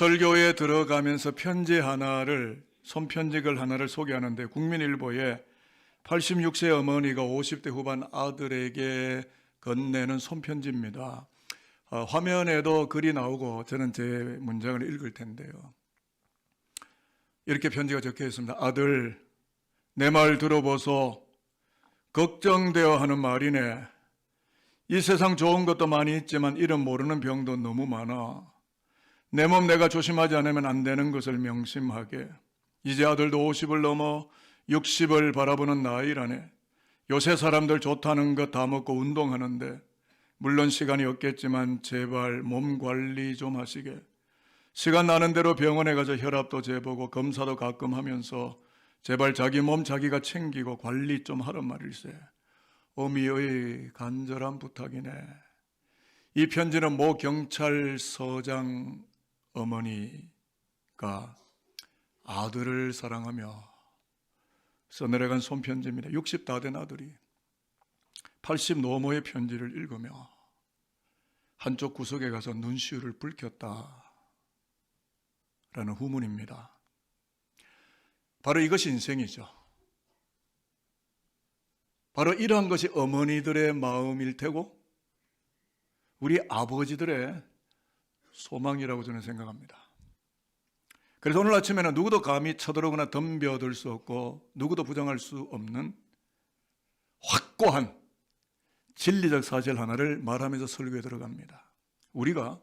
설교에 들어가면서 손편지글 하나를 소개하는데 국민일보에 86세 어머니가 50대 후반 아들에게 건네는 손편지입니다. 화면에도 글이 나오고 저는 제 문장을 읽을 텐데요. 이렇게 편지가 적혀 있습니다. 아들, 내 말 들어보소. 걱정되어 하는 말이네. 이 세상 좋은 것도 많이 있지만 이름 모르는 병도 너무 많아. 내 몸 내가 조심하지 않으면 안 되는 것을 명심하게. 이제 아들도 50을 넘어 60을 바라보는 나이라네. 요새 사람들 좋다는 거 다 먹고 운동하는데 물론 시간이 없겠지만 제발 몸 관리 좀 하시게. 시간 나는 대로 병원에 가서 혈압도 재보고 검사도 가끔 하면서 제발 자기 몸 자기가 챙기고 관리 좀 하란 말일세. 어미의 간절한 부탁이네. 이 편지는 모 경찰서장 어머니가 아들을 사랑하며 써내려간 손편지입니다. 60 다 된 아들이 80 노모의 편지를 읽으며 한쪽 구석에 가서 눈시울을 붉혔다 라는 후문입니다. 바로 이것이 인생이죠. 바로 이러한 것이 어머니들의 마음일 테고 우리 아버지들의 소망이라고 저는 생각합니다. 그래서 오늘 아침에는 누구도 감히 쳐들어오거나 덤벼들 수 없고 누구도 부정할 수 없는 확고한 진리적 사실 하나를 말하면서 설교에 들어갑니다. 우리가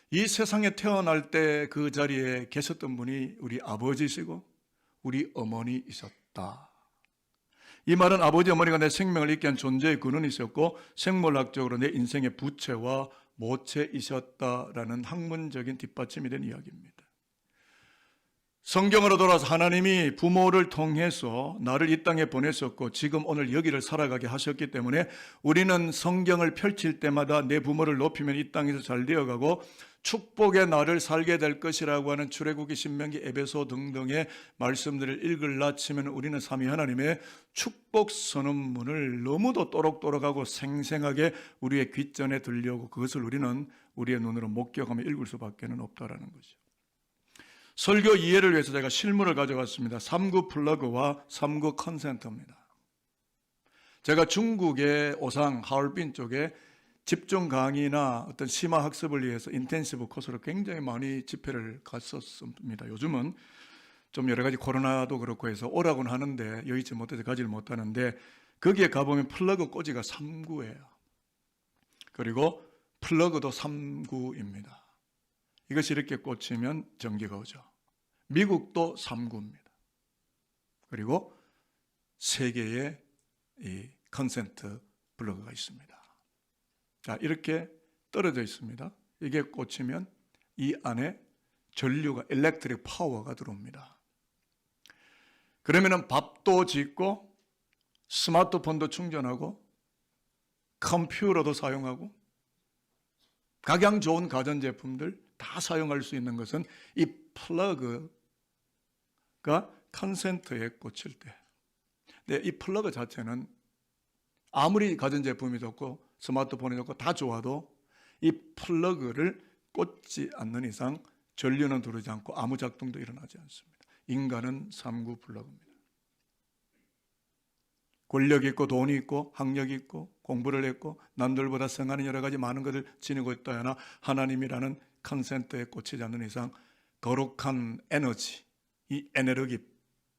이 세상에 태어날 때 그 자리에 계셨던 분이 우리 아버지시고 우리 어머니이셨다. 이 말은 아버지 어머니가 내 생명을 잇게 한 존재의 근원이셨고 생물학적으로 내 인생의 부채와 모체이셨다라는 학문적인 뒷받침이 된 이야기입니다. 성경으로 돌아서 하나님이 부모를 통해서 나를 이 땅에 보내셨고 지금 오늘 여기를 살아가게 하셨기 때문에 우리는 성경을 펼칠 때마다 내 부모를 높이면 이 땅에서 잘 되어가고 축복의 날을 살게 될 것이라고 하는 출애굽기, 신명기, 에베소 등등의 말씀들을 읽을라 치면 우리는 삼위 하나님의 축복 선언문을 너무도 또록또록하고 생생하게 우리의 귓전에 들려오고 그것을 우리는 우리의 눈으로 목격하며 읽을 수밖에 없다라는 거죠. 설교 이해를 위해서 제가 실물을 가져왔습니다. 3구 플러그와 3구 컨센터입니다. 제가 중국의 오상, 하얼빈 쪽에 집중 강의나 어떤 심화 학습을 위해서 인텐시브 코스로 굉장히 많이 집회를 갔었습니다. 요즘은 좀 여러 가지 코로나도 그렇고 해서 오라고는 하는데 여의치 못해서 가지를 못하는데 거기에 가보면 플러그 꽂이가 3구예요. 그리고 플러그도 3구입니다. 이것이 이렇게 꽂히면 전기가 오죠. 미국도 3구입니다. 그리고 3개의 이 컨센트 플러그가 있습니다. 자, 이렇게 떨어져 있습니다. 이게 꽂히면 이 안에 전류가, 일렉트릭 파워가 들어옵니다. 그러면은 밥도 짓고 스마트폰도 충전하고 컴퓨터도 사용하고 각양 좋은 가전제품들 다 사용할 수 있는 것은 이 플러그가 컨센터에 꽂힐 때. 근데 이 플러그 자체는 아무리 가전제품이 좋고 스마트폰이 좋고 다 좋아도 이 플러그를 꽂지 않는 이상 전류는 들어오지 않고 아무 작동도 일어나지 않습니다. 인간은 3구 플러그입니다. 권력이 있고 돈이 있고 학력이 있고 공부를 했고 남들보다 성하는 여러 가지 많은 것을 지니고 있다 하나 하나님이라는 컨센터에 꽂히지 않는 이상 거룩한 에너지, 이 에너지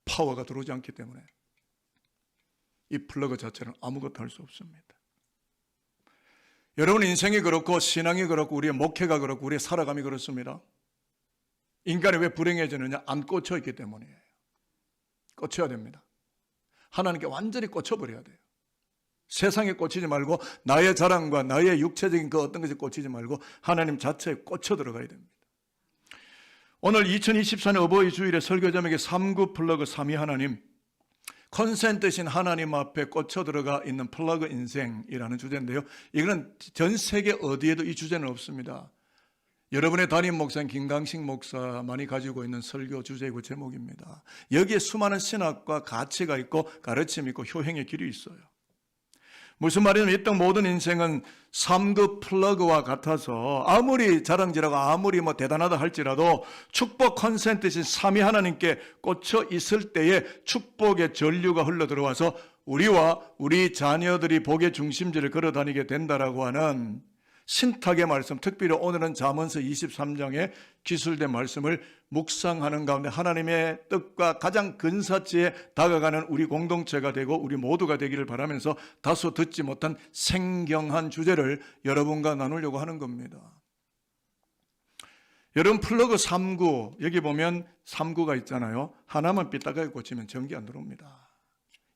파워가 들어오지 않기 때문에 이 플러그 자체는 아무것도 할 수 없습니다. 여러분 인생이 그렇고 신앙이 그렇고 우리의 목회가 그렇고 우리의 살아감이 그렇습니다. 인간이 왜 불행해지느냐? 안 꽂혀 있기 때문이에요. 꽂혀야 됩니다. 하나님께 완전히 꽂혀버려야 돼요. 세상에 꽂히지 말고 나의 자랑과 나의 육체적인 그 어떤 것에 꽂히지 말고 하나님 자체에 꽂혀 들어가야 됩니다. 오늘 2024년 어버이 주일에 설교 제목에 3구 플러그 삼위 하나님, 컨센트신 하나님 앞에 꽂혀 들어가 있는 플러그 인생이라는 주제인데요. 이거는 전 세계 어디에도 이 주제는 없습니다. 여러분의 담임 목사인 김강식 목사만이 가지고 있는 설교 주제이고 제목입니다. 여기에 수많은 신학과 가치가 있고 가르침이 있고 효행의 길이 있어요. 무슨 말이냐면 이 땅 모든 인생은 3급 플러그와 같아서 아무리 자랑질하고 아무리 대단하다 할지라도 축복 컨센트신 삼위 하나님께 꽂혀 있을 때에 축복의 전류가 흘러들어와서 우리와 우리 자녀들이 복의 중심지를 걸어다니게 된다라고 하는 신탁의 말씀, 특별히 오늘은 잠언서 23장의 기술된 말씀을 묵상하는 가운데 하나님의 뜻과 가장 근사치에 다가가는 우리 공동체가 되고 우리 모두가 되기를 바라면서 다소 듣지 못한 생경한 주제를 여러분과 나누려고 하는 겁니다. 여러분, 플러그 3구, 여기 보면 3구가 있잖아요. 하나만 삐딱하게 꽂히면 전기 안 들어옵니다.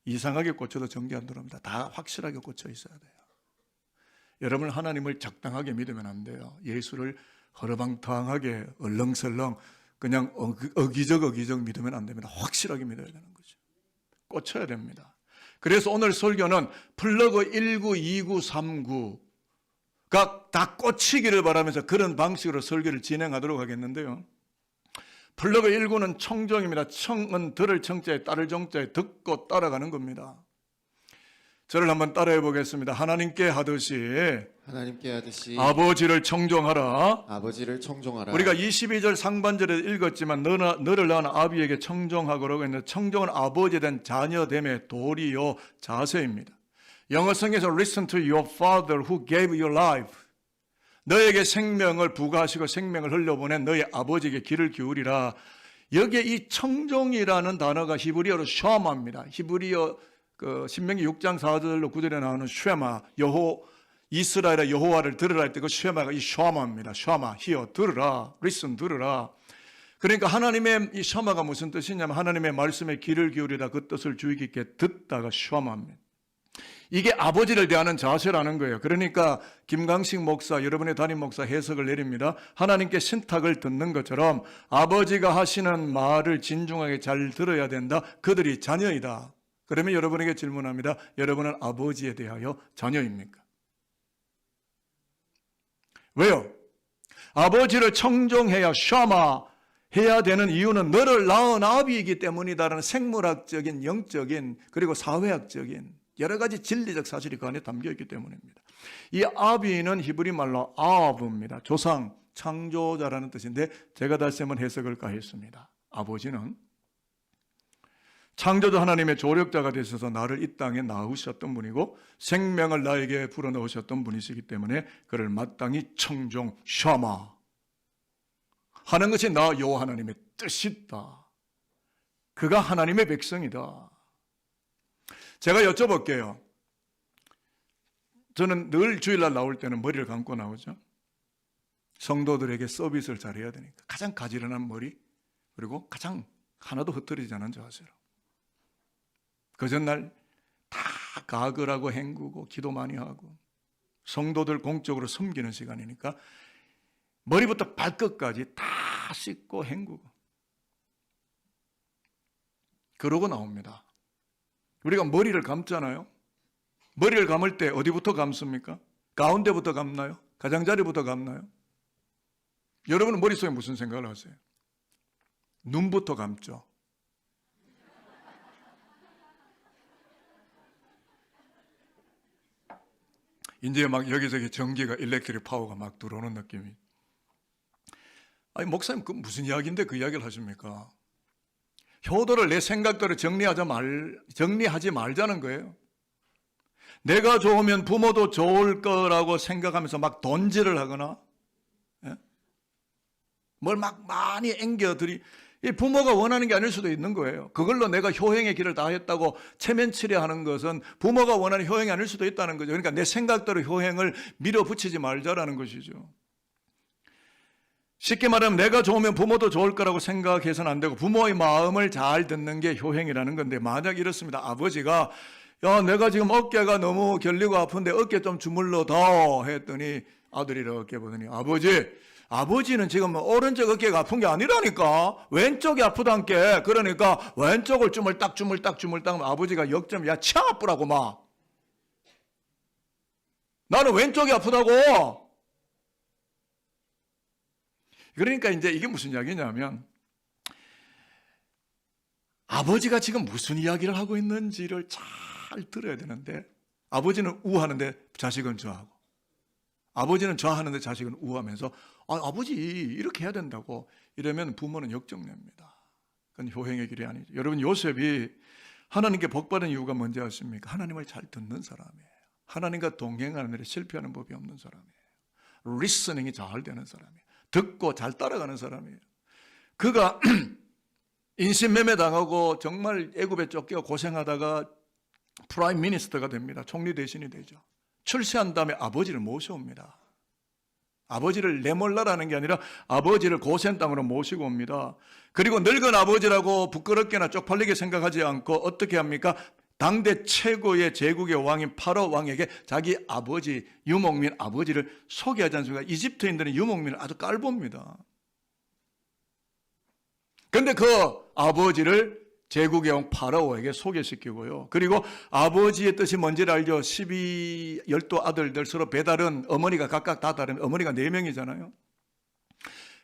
이상하게 꽂혀도 전기 안 들어옵니다. 다 확실하게 꽂혀 있어야 돼요. 여러분, 하나님을 적당하게 믿으면 안 돼요. 예수를 허러방탕하게 얼렁설렁 그냥 어기적 믿으면 안 됩니다. 확실하게 믿어야 되는 거죠. 꽂혀야 됩니다. 그래서 오늘 설교는 플러그 1구, 2구, 3구가 다 꽂히기를 바라면서 그런 방식으로 설교를 진행하도록 하겠는데요. 플러그 1구는 청종입니다. 청은 들을 청자에 따를 정자에 듣고 따라가는 겁니다. 저를 한번 따라해 보겠습니다. 하나님께 하듯이 아버지를 청종하라. 우리가 22절 상반절에 읽었지만 너를 낳은 아비에게 청종하고라고 했는데 청종은 아버지에 대한 자녀됨의 도리요 자세입니다. 영어성에서 listen to your father who gave you life. 너에게 생명을 부과하시고 생명을 흘려보낸 너의 아버지에게 귀를 기울이라. 여기에 이 청종이라는 단어가 히브리어로 샤마입니다. 히브리어 신명기 6장 4절로 9절에 나오는 쉐마, 이스라엘의 여호와를 들으라 할 때 그 쉐마가 이 샤마입니다. 샤마, 히어, 들으라, 리슨, 들으라. 그러니까 하나님의 이 샤마가 무슨 뜻이냐면 하나님의 말씀에 귀를 기울이다 그 뜻을 주의 깊게 듣다가 샤마입니다. 이게 아버지를 대하는 자세라는 거예요. 그러니까 김강식 목사, 여러분의 담임 목사 해석을 내립니다. 하나님께 신탁을 듣는 것처럼 아버지가 하시는 말을 진중하게 잘 들어야 된다. 그들이 자녀이다. 그러면 여러분에게 질문합니다. 여러분은 아버지에 대하여 자녀입니까? 왜요? 아버지를 청종해야 샤마 해야 되는 이유는 너를 낳은 아비이기 때문이다라는 생물학적인, 영적인, 그리고 사회학적인 여러 가지 진리적 사실이 그 안에 담겨 있기 때문입니다. 이 아비는 히브리 말로 아브입니다. 조상, 창조자라는 뜻인데 제가 다시 한번 해석을 가했습니다. 아버지는 창조주 하나님의 조력자가 되셔서 나를 이 땅에 낳으셨던 분이고 생명을 나에게 불어넣으셨던 분이시기 때문에 그를 마땅히 청종, 샤마 하는 것이 나 여호와 하나님의 뜻이다. 그가 하나님의 백성이다. 제가 여쭤볼게요. 저는 늘 주일날 나올 때는 머리를 감고 나오죠. 성도들에게 서비스를 잘해야 되니까 가장 가지런한 머리, 그리고 가장 하나도 흐트리지 않은 자세로 그 전날 다 가글하고 헹구고 기도 많이 하고 성도들 공적으로 섬기는 시간이니까 머리부터 발끝까지 다 씻고 헹구고 그러고 나옵니다. 우리가 머리를 감잖아요. 머리를 감을 때 어디부터 감습니까? 가운데부터 감나요? 가장자리부터 감나요? 여러분은 머릿속에 무슨 생각을 하세요? 눈부터 감죠. 이제 막 여기저기 전기가 일렉트릭 파워가 막 들어오는 느낌이. 아니 목사님 그 무슨 이야기인데 그 이야기를 하십니까? 효도를 내 생각대로 정리하지 말자는 거예요. 내가 좋으면 부모도 좋을 거라고 생각하면서 막 돈질을 하거나 뭘 막 많이 앵겨들이 부모가 원하는 게 아닐 수도 있는 거예요. 그걸로 내가 효행의 길을 다 했다고 체면치레하는 것은 부모가 원하는 효행이 아닐 수도 있다는 거죠. 그러니까 내 생각대로 효행을 밀어붙이지 말자라는 것이죠. 쉽게 말하면 내가 좋으면 부모도 좋을 거라고 생각해서는 안 되고 부모의 마음을 잘 듣는 게 효행이라는 건데 만약 이렇습니다. 아버지가 야 내가 지금 어깨가 너무 결리고 아픈데 어깨 좀 주물러 더 했더니 아들이 이렇게 보더니 아버지는 지금 오른쪽 어깨가 아픈 게 아니라니까 왼쪽이 아프단께. 그러니까 왼쪽을 주물딱 아버지가 역점 야 치 아프라고 막 나는 왼쪽이 아프다고. 그러니까 이제 이게 무슨 이야기냐면 아버지가 지금 무슨 이야기를 하고 있는지를 잘 들어야 되는데 아버지는 우하는데 자식은 좌하고, 아버지는 좌하는데 자식은 우하면서 아버지 이렇게 해야 된다고 이러면 부모는 역정냅니다. 그건 효행의 길이 아니죠. 여러분, 요셉이 하나님께 복받은 이유가 뭔지 아십니까? 하나님을 잘 듣는 사람이에요. 하나님과 동행하는 일에 실패하는 법이 없는 사람이에요. 리스닝이 잘 되는 사람이에요. 듣고 잘 따라가는 사람이에요. 그가 인신매매 당하고 정말 애굽에 쫓겨 고생하다가 프라임 미니스터가 됩니다. 총리 대신이 되죠. 출세한 다음에 아버지를 모셔옵니다. 아버지를 내몰라라는 게 아니라 아버지를 고센 땅으로 모시고 옵니다. 그리고 늙은 아버지라고 부끄럽게나 쪽팔리게 생각하지 않고 어떻게 합니까? 당대 최고의 제국의 왕인 파로 왕에게 자기 아버지 유목민 아버지를 소개하지 않습니까? 이집트인들은 유목민을 아주 깔봅니다. 그런데 그 아버지를 제국의 왕 파라오에게 소개시키고요. 그리고 아버지의 뜻이 뭔지를 알죠? 12 아들들 서로 배달은 어머니가 각각 다 다르면 어머니가 4명이잖아요.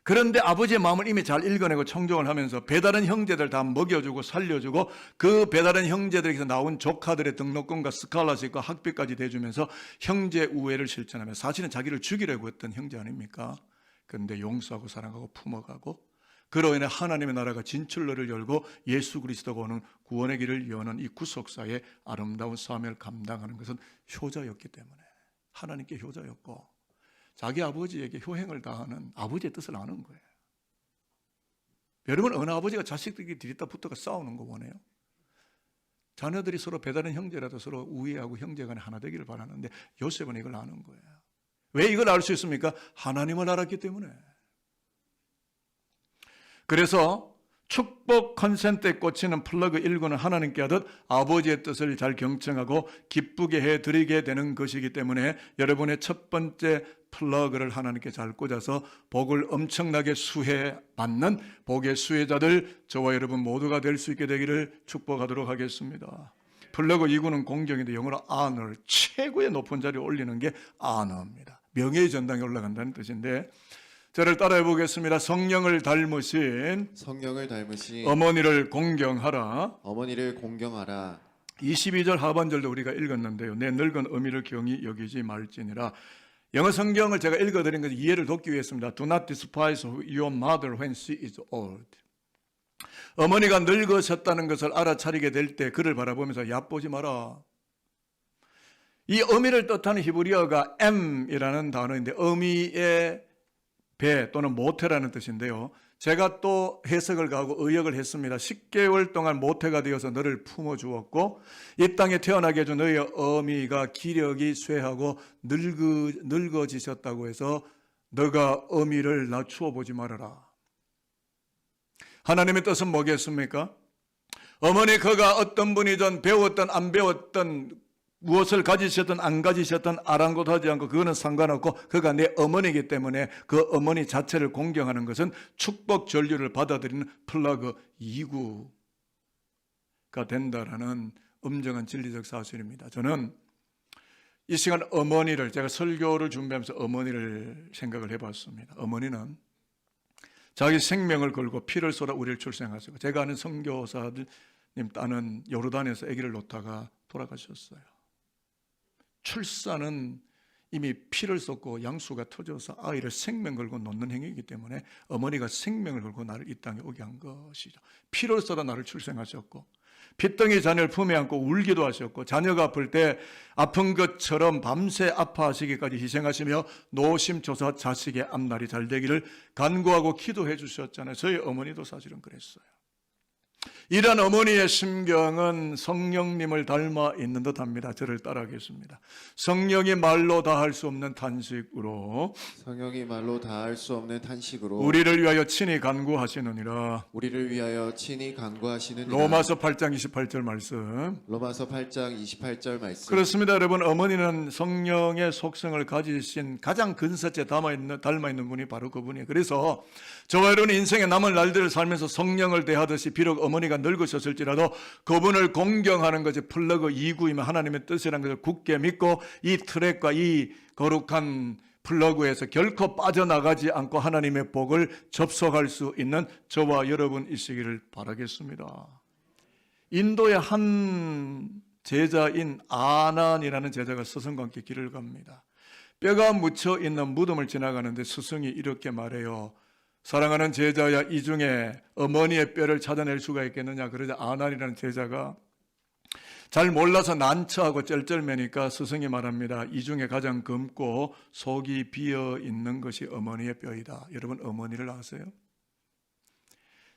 그런데 아버지의 마음을 이미 잘 읽어내고 청정을 하면서 배다른 형제들 다 먹여주고 살려주고 그 배다른 형제들에게서 나온 조카들의 등록금과 스칼라십과 학비까지 대주면서 형제 우애를 실천하며 사실은 자기를 죽이려고 했던 형제 아닙니까? 그런데 용서하고 사랑하고 품어가고 그로 인해 하나님의 나라가 진출로를 열고 예수 그리스도가 오는 구원의 길을 여는 이 구속사의 아름다운 사명을 감당하는 것은 효자였기 때문에 하나님께 효자였고 자기 아버지에게 효행을 다하는 아버지의 뜻을 아는 거예요. 여러분, 어느 아버지가 자식들끼리 들이다 붙어가 싸우는 거 원해요? 자녀들이 서로 배다른 형제라도 서로 우애하고 형제간에 하나 되기를 바라는데 요셉은 이걸 아는 거예요. 왜 이걸 알 수 있습니까? 하나님을 알았기 때문에. 그래서 축복 컨센트에 꽂히는 플러그 1구는 하나님께 하듯 아버지의 뜻을 잘 경청하고 기쁘게 해드리게 되는 것이기 때문에 여러분의 첫 번째 플러그를 하나님께 잘 꽂아서 복을 엄청나게 수혜받는 복의 수혜자들 저와 여러분 모두가 될 수 있게 되기를 축복하도록 하겠습니다. 플러그 2구는 공경인데 영어로 honor, 최고의 높은 자리에 올리는 게 honor입니다. 명예의 전당에 올라간다는 뜻인데 저를 따라해 보겠습니다. 성령을 닮으신 어머니를 공경하라. 22절 하반절도 우리가 읽었는데요. 내 늙은 어미를 경히 여기지 말지니라. 영어 성경을 제가 읽어드린 것은 이해를 돕기 위해서입니다. Do not despise your mother when she is old. 어머니가 늙으셨다는 것을 알아차리게 될 때 그를 바라보면서 얕보지 마라. 이 어미를 뜻하는 히브리어가 M이라는 단어인데 어미의 배 또는 모태라는 뜻인데요. 제가 또 해석을 가하고 의역을 했습니다. 10개월 동안 모태가 되어서 너를 품어주었고 이 땅에 태어나게 해준 너의 어미가 기력이 쇠하고 늙어지셨다고 해서 너가 어미를 낮추어 보지 말아라. 하나님의 뜻은 뭐겠습니까? 어머니 그가 어떤 분이든 배웠든 안 배웠든 무엇을 가지셨든 안 가지셨든 아랑곳하지 않고 그거는 상관없고 그가 내 어머니이기 때문에 그 어머니 자체를 공경하는 것은 축복 전류를 받아들이는 플러그 2구가 된다라는 엄정한 진리적 사실입니다. 저는 이 시간 어머니를 제가 설교를 준비하면서 어머니를 생각을 해봤습니다. 어머니는 자기 생명을 걸고 피를 쏟아 우리를 출생하시고 제가 아는 선교사님 따는 요르단에서 아기를 놓다가 돌아가셨어요. 출산은 이미 피를 쏟고 양수가 터져서 아이를 생명 걸고 놓는 행위이기 때문에 어머니가 생명을 걸고 나를 이 땅에 오게 한 것이죠. 피를 쏟아 나를 출생하셨고 핏덩이 자녀를 품에 안고 울기도 하셨고 자녀가 아플 때 아픈 것처럼 밤새 아파하시기까지 희생하시며 노심초사 자식의 앞날이 잘 되기를 간구하고 기도해 주셨잖아요. 저희 어머니도 사실은 그랬어요. 이런 어머니의 심경은 성령님을 닮아 있는 듯합니다. 저를 따라하겠습니다. 성령이 말로 다 할 수 없는 탄식으로 우리를 위하여 친히 간구하시느니라. 로마서 8장 28절 말씀. 그렇습니다. 여러분, 어머니는 성령의 속성을 가지신 가장 근사체 닮아 있는 분이 바로 그분이에요. 그래서 저와 여러분 인생의 남은 날들을 살면서 성령을 대하듯이 비록 어머니가 늙으셨을지라도 그분을 공경하는 것이 플러그 2구이면 하나님의 뜻이라는 것을 굳게 믿고 이 트랙과 이 거룩한 플러그에서 결코 빠져나가지 않고 하나님의 복을 접속할 수 있는 저와 여러분이시기를 바라겠습니다. 인도의 한 제자인 아난이라는 제자가 스승과 함께 길을 갑니다. 뼈가 묻혀 있는 무덤을 지나가는데 스승이 이렇게 말해요. 사랑하는 제자야, 이 중에 어머니의 뼈를 찾아낼 수가 있겠느냐. 그러자 아난이라는 제자가 잘 몰라서 난처하고 쩔쩔매니까 스승이 말합니다. 이 중에 가장 검고 속이 비어 있는 것이 어머니의 뼈이다. 여러분, 어머니를 아세요?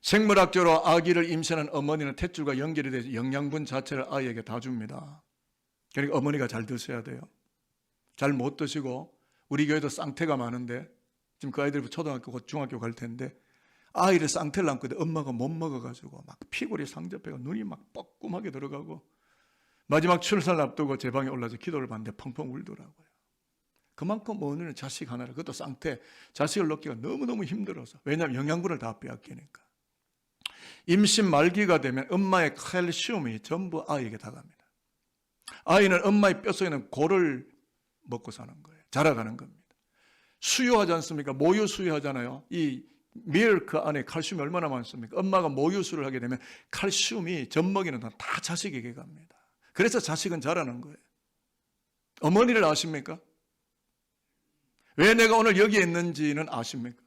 생물학적으로 아기를 임신한 어머니는 탯줄과 연결이 돼서 영양분 자체를 아이에게 다 줍니다. 그러니까 어머니가 잘 드셔야 돼요. 잘 못 드시고, 우리 교회도 쌍태가 많은데 지금 그 아이들이 초등학교, 곧 중학교 갈 텐데 아이를 쌍태를 안거든. 엄마가 못 먹어가지고 막 피골이 상접해가 눈이 막 뻐끔하게 들어가고 마지막 출산을 앞두고 제 방에 올라서 기도를 받는데 펑펑 울더라고요. 그만큼 어머니는 자식 하나를, 그것도 쌍태, 자식을 낳기가 너무너무 힘들어서. 왜냐하면 영양분을 다 빼앗기니까. 임신 말기가 되면 엄마의 칼슘이 전부 아이에게 다 갑니다. 아이는 엄마의 뼛속에 있는 골을 먹고 사는 거예요. 자라가는 겁니다. 수유하지 않습니까? 모유 수유하잖아요. 이 밀크 안에 칼슘이 얼마나 많습니까? 엄마가 모유수를 하게 되면 칼슘이 젖먹이는 동안 다 자식에게 갑니다. 그래서 자식은 자라는 거예요. 어머니를 아십니까? 왜 내가 오늘 여기에 있는지는 아십니까?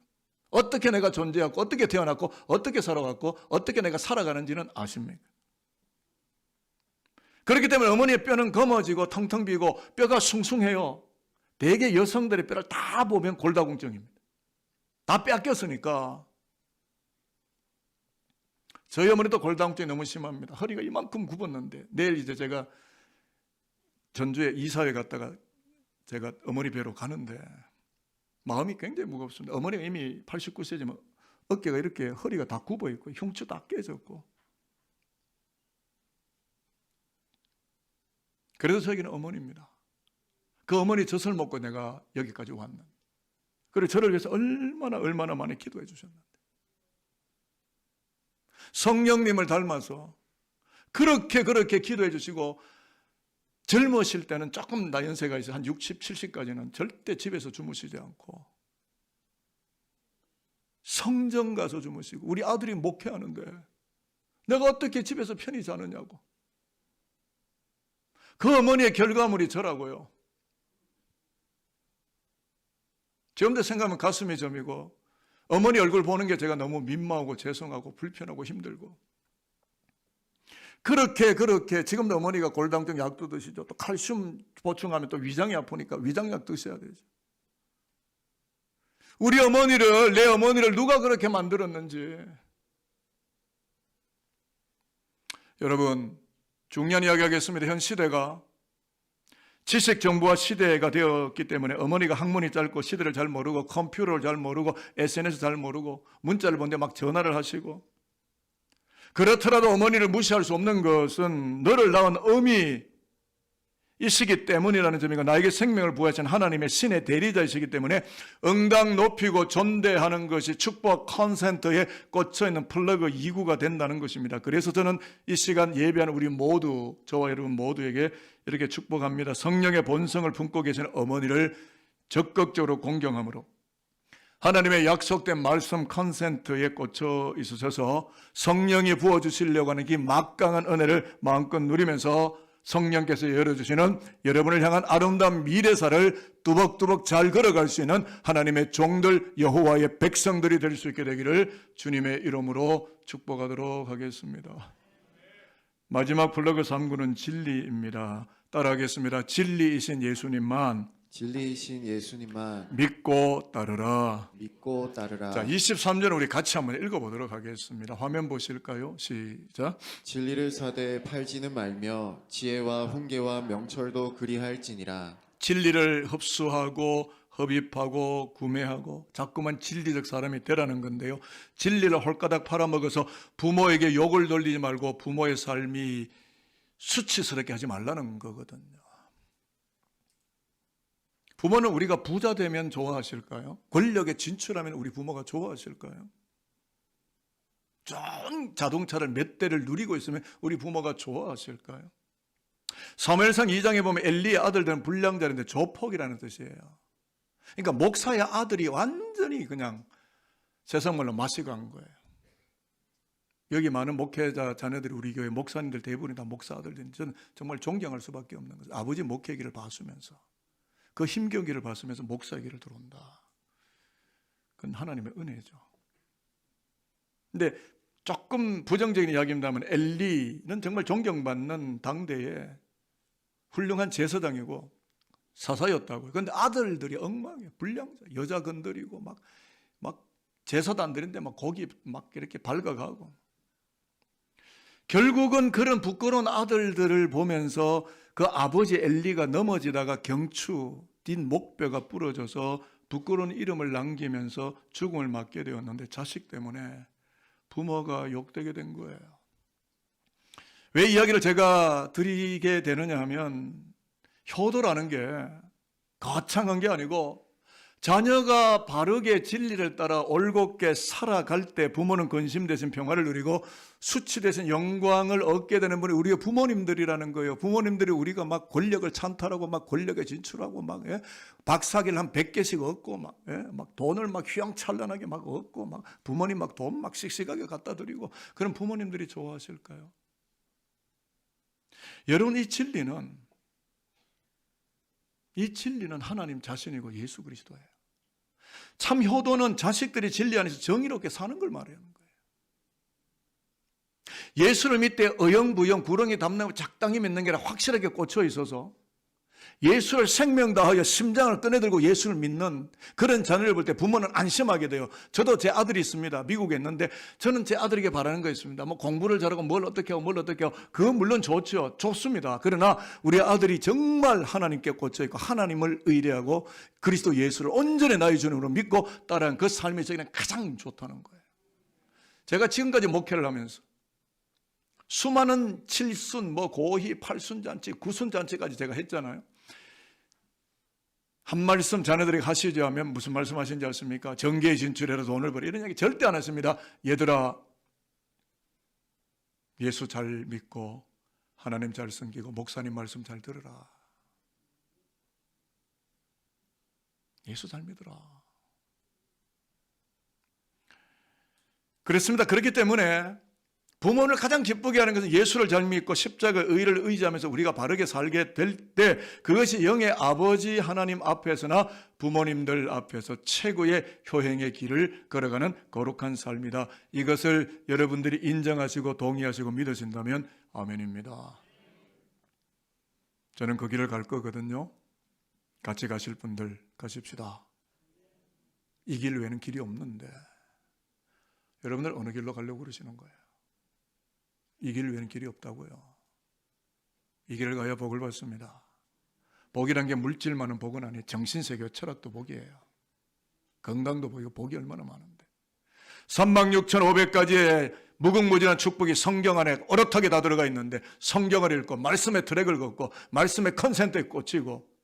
어떻게 내가 존재하고 어떻게 태어났고 어떻게 살아갔고 어떻게 내가 살아가는지는 아십니까? 그렇기 때문에 어머니의 뼈는 검어지고 텅텅 비고 뼈가 숭숭해요. 대개 여성들의 뼈를 다 보면 골다공증입니다. 다 빼앗겼으니까. 저희 어머니도 골다공증이 너무 심합니다. 허리가 이만큼 굽었는데 내일 이제 제가 전주에 이사회 갔다가 제가 어머니 뵈러 가는데 마음이 굉장히 무겁습니다. 어머니가 이미 89세지만 어깨가 이렇게 허리가 다 굽어 있고 흉추 다 깨졌고, 그래도 저에게는 어머니입니다. 그 어머니 젖을 먹고 내가 여기까지 왔는데, 그리고 저를 위해서 얼마나 많이 기도해 주셨는데, 성령님을 닮아서 그렇게 기도해 주시고, 젊으실 때는 조금 나연세가 있어 한 60, 70까지는 절대 집에서 주무시지 않고 성전 가서 주무시고, 우리 아들이 목회하는데 내가 어떻게 집에서 편히 자느냐고. 그 어머니의 결과물이 저라고요. 지금도 생각하면 가슴이 저미고, 어머니 얼굴 보는 게 제가 너무 민망하고 죄송하고 불편하고 힘들고, 그렇게 지금도 어머니가 골다공증 약도 드시죠. 또 칼슘 보충하면 또 위장이 아프니까 위장약 드셔야 되죠. 우리 어머니를, 내 어머니를 누가 그렇게 만들었는지. 여러분, 중요한 이야기 하겠습니다. 현 시대가 지식 정보화 시대가 되었기 때문에 어머니가 학문이 짧고 시대를 잘 모르고 컴퓨터를 잘 모르고 SNS 잘 모르고 문자를 보는데 막 전화를 하시고, 그렇더라도 어머니를 무시할 수 없는 것은 너를 낳은 어미이시기 때문이라는 점이고, 나에게 생명을 부여하신 하나님의 신의 대리자이시기 때문에 응당 높이고 존대하는 것이 축복 컨센터에 꽂혀있는 플러그 2구가 된다는 것입니다. 그래서 저는 이 시간 예배하는 우리 모두, 저와 여러분 모두에게 이렇게 축복합니다. 성령의 본성을 품고 계시는 어머니를 적극적으로 공경함으로 하나님의 약속된 말씀 컨센트에 꽂혀 있으셔서 성령이 부어주시려고 하는 이 막강한 은혜를 마음껏 누리면서 성령께서 열어주시는 여러분을 향한 아름다운 미래사를 뚜벅뚜벅 잘 걸어갈 수 있는 하나님의 종들, 여호와의 백성들이 될 수 있게 되기를 주님의 이름으로 축복하도록 하겠습니다. 마지막 플러그 3구는 진리입니다. 따라하겠습니다. 진리이신 예수님만 믿고 따르라. 자, 23절 우리 같이 한번 읽어보도록 하겠습니다. 화면 보실까요? 시작. 진리를 사되 팔지는 말며 지혜와 훈계와 명철도 그리할지니라. 진리를 흡수하고 흡입하고 구매하고 자꾸만 진리적 사람이 되라는 건데요. 진리를 홀가닥 팔아먹어서 부모에게 욕을 돌리지 말고 부모의 삶이 수치스럽게 하지 말라는 거거든요. 부모는 우리가 부자 되면 좋아하실까요? 권력에 진출하면 우리 부모가 좋아하실까요? 좋은 자동차를 몇 대를 누리고 있으면 우리 부모가 좋아하실까요? 사무엘상 2장에 보면 엘리의 아들들은 불량자인데 조폭이라는 뜻이에요. 그러니까 목사의 아들이 완전히 그냥 세상 말로 마시고 간 거예요. 여기 많은 목회자 자녀들이 우리 교회 목사님들 대부분이 다 목사 아들들이 저는 정말 존경할 수밖에 없는 것은 아버지 목회기를 봤으면서 그 힘겨기를 봤으면서 목사의 길을 들어온다. 그건 하나님의 은혜죠. 근데 조금 부정적인 이야기입니다만 엘리는 정말 존경받는 당대의 훌륭한 제사장이고 사사였다고요. 그런데 아들들이 엉망이에요. 불량자, 여자 건드리고 막 제사도 안 드리는데 막 고기 막 이렇게 밟아가고. 결국은 그런 부끄러운 아들들을 보면서 그 아버지 엘리가 넘어지다가 경추 뒷목뼈가 부러져서 부끄러운 이름을 남기면서 죽음을 맞게 되었는데 자식 때문에 부모가 욕되게 된 거예요. 왜 이야기를 제가 드리게 되느냐 하면 효도라는 게 거창한 게 아니고 자녀가 바르게 진리를 따라 올곧게 살아갈 때 부모는 근심 대신 평화를 누리고 수치 대신 영광을 얻게 되는 분이 우리의 부모님들이라는 거예요. 부모님들이 우리가 막 권력을 찬탈하고 막 권력에 진출하고 막 박사기를 한 100개씩 얻고 막 돈을 막 휘황찬란하게 막 얻고 막 부모님 막 돈 막 씩씩하게 갖다 드리고 그런 부모님들이 좋아하실까요? 여러분 이 진리는 하나님 자신이고 예수 그리스도예요. 참 효도는 자식들이 진리 안에서 정의롭게 사는 걸 말하는 거예요. 예수를 믿되 어영부영 구렁이 담나무 적당히 믿는 게 아니라 확실하게 꽂혀 있어서 예수를 생명 다하여 심장을 꺼내들고 예수를 믿는 그런 자녀를 볼 때 부모는 안심하게 돼요. 저도 제 아들이 있습니다. 미국에 있는데 저는 제 아들에게 바라는 거 있습니다. 뭐 공부를 잘하고 뭘 어떻게 하고 그건 물론 좋죠. 좋습니다. 그러나 우리 아들이 정말 하나님께 꽂혀 있고 하나님을 의뢰하고 그리스도 예수를 온전히 나의 주님으로 믿고 따라하는 그 삶이 저에게는 가장 좋다는 거예요. 제가 지금까지 목회를 하면서 수많은 칠순, 고희, 팔순잔치, 구순잔치까지 제가 했잖아요. 한 말씀 자녀들에게 하시죠 하면 무슨 말씀 하시는지 아십니까? 정계에 진출해라 돈을 벌어 이런 얘기 절대 안 했습니다. 얘들아 예수 잘 믿고 하나님 잘 섬기고 목사님 말씀 잘 들으라. 예수 잘 믿으라. 그렇습니다. 그렇기 때문에 부모를 가장 기쁘게 하는 것은 예수를 잘 믿고 십자가의 의를 의지하면서 우리가 바르게 살게 될 때 그것이 영의 아버지 하나님 앞에서나 부모님들 앞에서 최고의 효행의 길을 걸어가는 거룩한 삶이다. 이것을 여러분들이 인정하시고 동의하시고 믿으신다면 아멘입니다. 저는 그 길을 갈 거거든요. 같이 가실 분들 가십시다. 이 길 외에는 길이 없는데 여러분들 어느 길로 가려고 그러시는 거예요? 이 길 외에는 길이 없다고요. 이 길을 가야 복을 받습니다. 복이란 게 물질만은 복은 아니에요. 정신세계 철학도 복이에요. 건강도 복이고 복이 얼마나 많은데 36,500가지의 무궁무진한 축복이 성경 안에 어렵하게 다 들어가 있는데 성경을 읽고 말씀의 트랙을 걷고 말씀의 컨센트에 꽂히고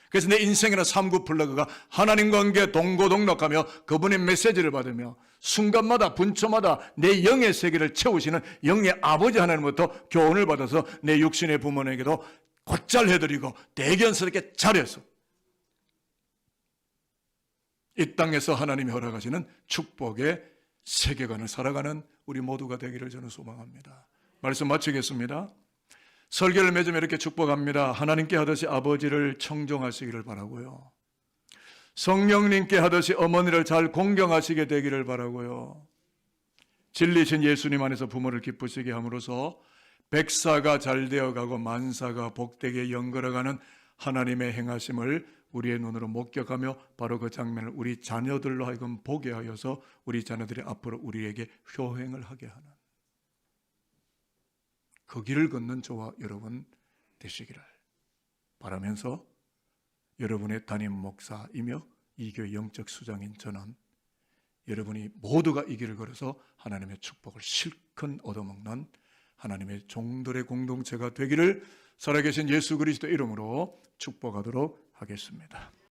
그래서 내 인생이나 삶구 플러그가 하나님과 함께 동고동락하며 그분의 메시지를 받으며 순간마다 분초마다 내 영의 세계를 채우시는 영의 아버지 하나님부터 교훈을 받아서 내 육신의 부모에게도 곧잘 해드리고 대견스럽게 잘해서 이 땅에서 하나님이 허락하시는 축복의 세계관을 살아가는 우리 모두가 되기를 저는 소망합니다. 말씀 마치겠습니다. 설교를 맺으며 이렇게 축복합니다. 하나님께 하듯이 아버지를 청종하시기를 바라고요. 성령님께 하듯이 어머니를 잘 공경하시게 되기를 바라고요. 진리신 예수님 안에서 부모를 기쁘시게 함으로써 백사가 잘 되어가고 만사가 복되게 연걸어가는 하나님의 행하심을 우리의 눈으로 목격하며 바로 그 장면을 우리 자녀들로 하여금 보게 하여서 우리 자녀들이 앞으로 우리에게 효행을 하게 하는 그 길을 걷는 저와 여러분 되시기를 바라면서 여러분의 담임 목사이며 이 교회 영적 수장인 저는 여러분이 모두가 이 길을 걸어서 하나님의 축복을 실컷 얻어먹는 하나님의 종들의 공동체가 되기를 살아계신 예수 그리스도 이름으로 축복하도록 하겠습니다.